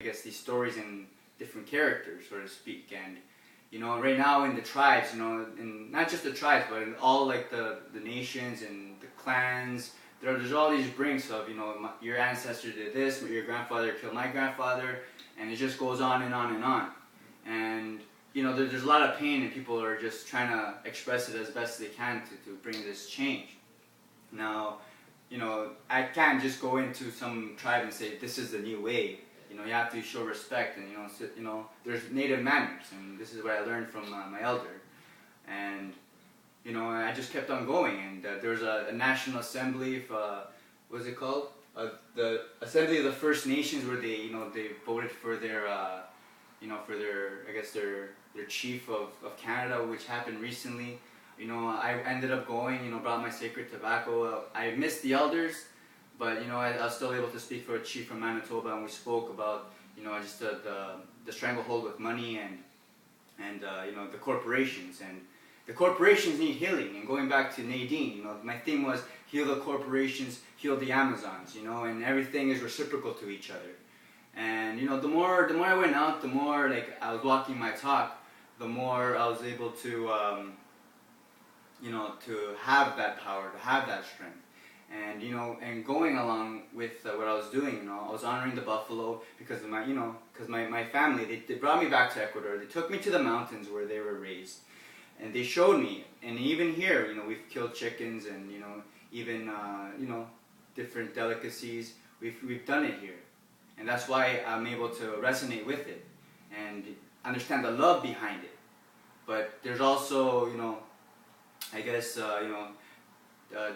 I guess these stories in different characters, so to speak. And right now in the tribes, in not just the tribes, but in all like the nations and the clans, there's all these brinks of your ancestor did this, your grandfather killed my grandfather, and it just goes on and on and on. And there's a lot of pain, and people are just trying to express it as best they can to bring this change. Now, I can't just go into some tribe and say this is the new way. You have to show respect, and there's native manners, and this is what I learned from my elder. And I just kept on going, and there was a national assembly of what's it called? The Assembly of the First Nations, where they they voted for their for their, I guess, their chief of Canada, which happened recently. I ended up going, brought my sacred tobacco. I missed the elders, but I was still able to speak for a chief from Manitoba, and we spoke about just the stranglehold with money and the corporations, and the corporations need healing. And going back to Nadine, my theme was heal the corporations, heal the Amazons, and everything is reciprocal to each other. And the more I went out, the more like I was walking my talk, the more I was able to to have that power, to have that strength. And and going along with what I was doing, I was honoring the buffalo because of my family. They brought me back to Ecuador. They took me to the mountains where they were raised, and they showed me. And even here, we've killed chickens, and even different delicacies. We've done it here, and that's why I'm able to resonate with it and understand the love behind it. But there's also I guess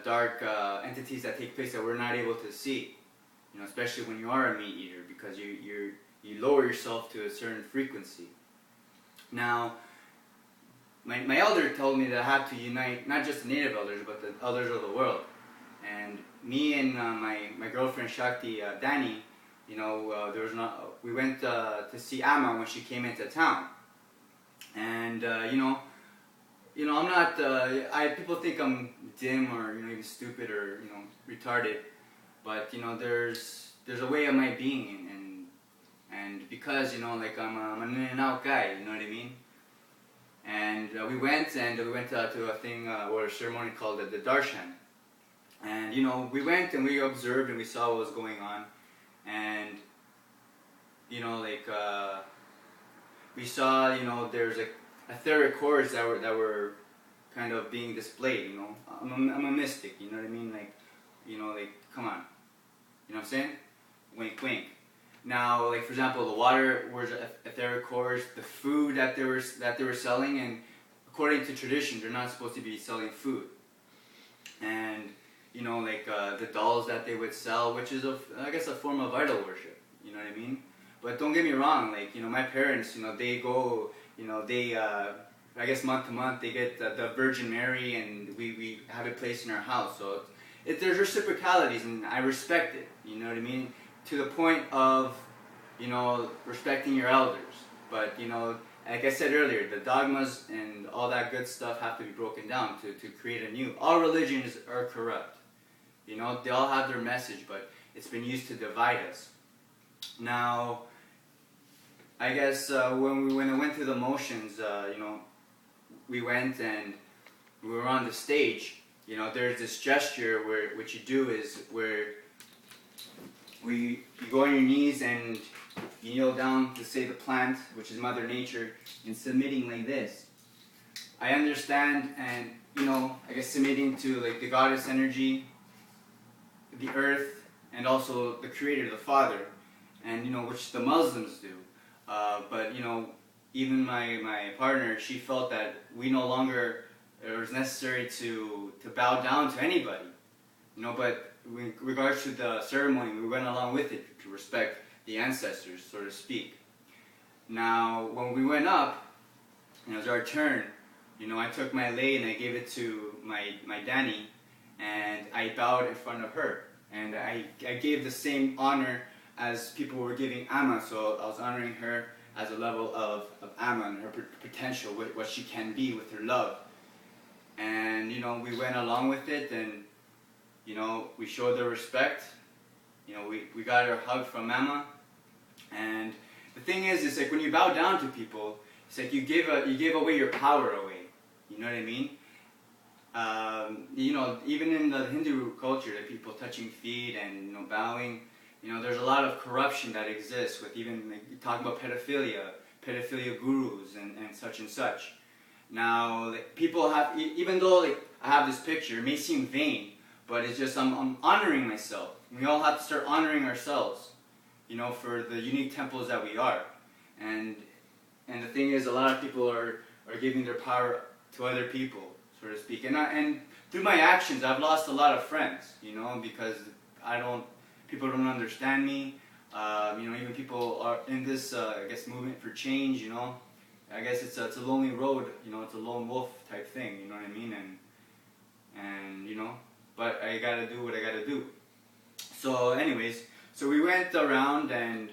dark entities that take place that we're not able to see, especially when you are a meat eater, because you lower yourself to a certain frequency. Now, my elder told me that I have to unite not just the native elders, but the elders of the world. And me and my girlfriend Shakti, Danie, we went to see Amma when she came into town, and I'm not. People think I'm dim or even stupid or retarded, but there's a way of my being, and because like I'm an in and out guy, you know what I mean. And we went to a thing or a ceremony called the Darshan, and we went and we observed and we saw what was going on, and we saw there's etheric chords that were kind of being displayed. I'm a mystic, you know what I mean, like come on, you know what I'm saying, wink wink. Now, like for example, the water was etheric chords, the food that they were selling, and according to tradition they're not supposed to be selling food, and the dolls that they would sell, which is I guess a form of idol worship, you know what I mean. But don't get me wrong, like my parents, they go, they I guess month to month they get the Virgin Mary, and we have it placed in our house. So there's reciprocalities, and I respect it, you know what I mean, to the point of respecting your elders. But like I said earlier, the dogmas and all that good stuff have to be broken down to create a new. All religions are corrupt, they all have their message, but it's been used to divide us. Now, I guess when I went through the motions, we went and we were on the stage. There's this gesture where what you do is where you go on your knees and you kneel down to say the plant, which is Mother Nature, and submitting like this. I understand, and I guess submitting to like the goddess energy, the earth, and also the Creator, the Father, and which the Muslims do. But even my partner, she felt that we no longer, it was necessary to bow down to anybody, but in regards to the ceremony, we went along with it to respect the ancestors, so to speak. Now, when we went up, it was our turn, I took my lei and I gave it to my Danie, and I bowed in front of her, and I gave the same honor as people were giving Amma, so I was honoring her as a level of Amma and her potential, what she can be with her love. And we went along with it, and we showed the respect. We got her hug from Amma, And the thing is like when you bow down to people, it's like you give away your power away. You know what I mean? You know, even in the Hindu culture, like people touching feet and, you know, bowing, you know, there's a lot of corruption that exists with even, like, you talk about pedophilia gurus and such and such. Now, like, people have, even though, like, I have this picture, it may seem vain, but it's just, I'm honoring myself. We all have to start honoring ourselves, you know, for the unique temples that we are. And the thing is, a lot of people are giving their power to other people, so to speak. And through my actions, I've lost a lot of friends, you know, because people don't understand me. You know, even people are in this, I guess, movement for change, you know. I guess it's a lonely road, you know, it's a lone wolf type thing, you know what I mean? And you know, but I gotta do what I gotta do. So anyways, so we went around and,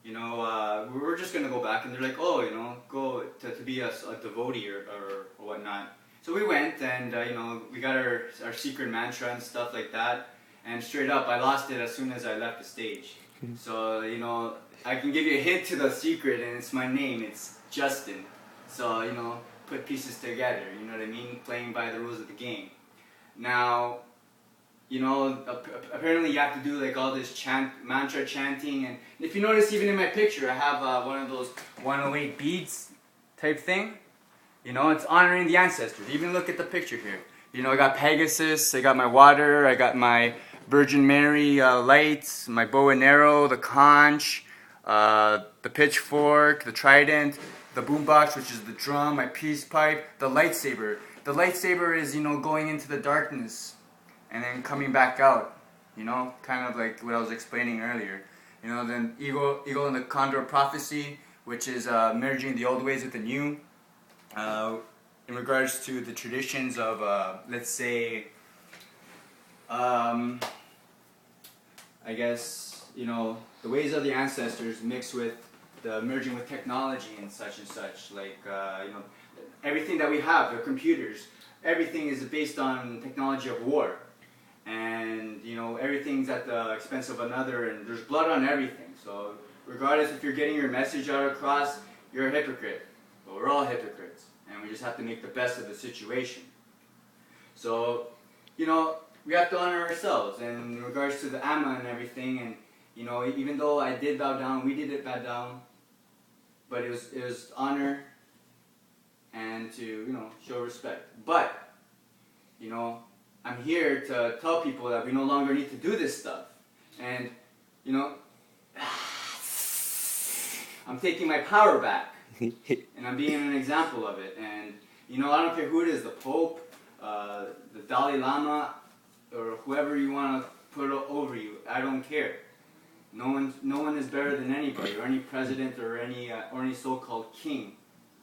you know, we were just gonna go back, and they're like, oh, you know, go to be a devotee or whatnot. So we went, and you know, we got our secret mantra and stuff like that. And straight up, I lost it as soon as I left the stage. So, you know, I can give you a hint to the secret, and it's my name. It's Justin. So, you know, put pieces together. You know what I mean? Playing by the rules of the game. Now, you know, apparently you have to do like all this mantra chanting, and if you notice, even in my picture, I have one of those 108 beads type thing. You know, it's honoring the ancestors. Even look at the picture here. You know, I got Pegasus, I got my water, I got my Virgin Mary lights, my bow and arrow, the conch, the pitchfork, the trident, the boombox, which is the drum, my peace pipe, the lightsaber. The lightsaber is, you know, going into the darkness and then coming back out. You know, kind of like what I was explaining earlier. You know, then Eagle and the Condor prophecy, which is merging the old ways with the new. In regards to the traditions of, let's say, I guess, you know, the ways of the ancestors mixed with the merging with technology and such, like, you know, everything that we have, the computers, everything is based on technology of war. And, you know, everything's at the expense of another, and there's blood on everything. So regardless if you're getting your message out across, you're a hypocrite. But we're all hypocrites, and we just have to make the best of the situation. So, you know, we have to honor ourselves, and in regards to the Amma and everything, and, you know, even though I did bow down, we did bow down, but it was honor and to, you know, show respect. But, you know, I'm here to tell people that we no longer need to do this stuff. And, you know, I'm taking my power back. And I'm being an example of it. And, you know, I don't care who it is, the Pope, the Dalai Lama, or whoever you want to put over you. I don't care. No one is better than anybody, or any president, or any so-called king.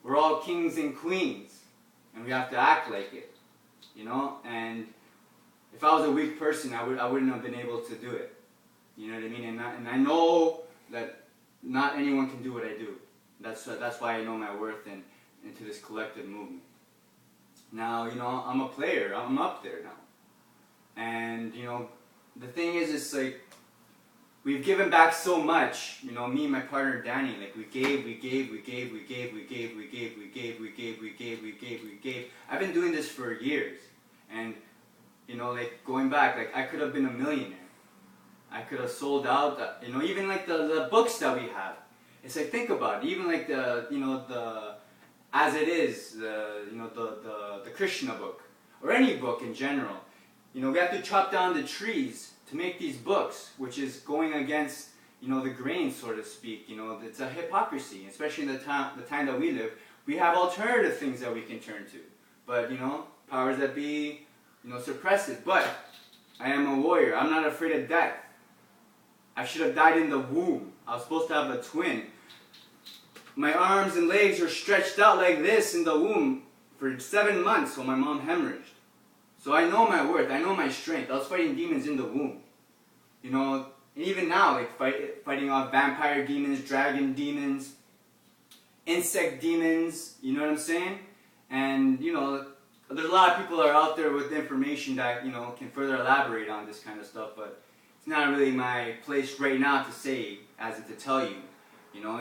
We're all kings and queens, and we have to act like it, you know. And if I was a weak person, I wouldn't have been able to do it. You know what I mean? And I know that not anyone can do what I do. That's why I know my worth into this collective movement. Now, you know, I'm a player. I'm up there now. And, you know, the thing is, it's like, we've given back so much, you know, me and my partner Danie, like we gave. I've been doing this for years. And, you know, like going back, like I could have been a millionaire. I could have sold out, you know, even like the books that we have. It's like, think about it, even like the, you know, the As It Is, you know, the Krishna book, or any book in general. You know, we have to chop down the trees to make these books, which is going against, you know, the grain, so to speak. You know, it's a hypocrisy, especially in the time that we live. We have alternative things that we can turn to. But, you know, powers that be, you know, suppress it. But I am a warrior. I'm not afraid of death. I should have died in the womb. I was supposed to have a twin. My arms and legs were stretched out like this in the womb for 7 months while my mom hemorrhaged. So I know my worth. I know my strength. I was fighting demons in the womb. You know, and even now, like fighting off vampire demons, dragon demons, insect demons, you know what I'm saying? And, you know, there's a lot of people that are out there with information that, you know, can further elaborate on this kind of stuff, but it's not really my place right now to say, as in to tell you. You know,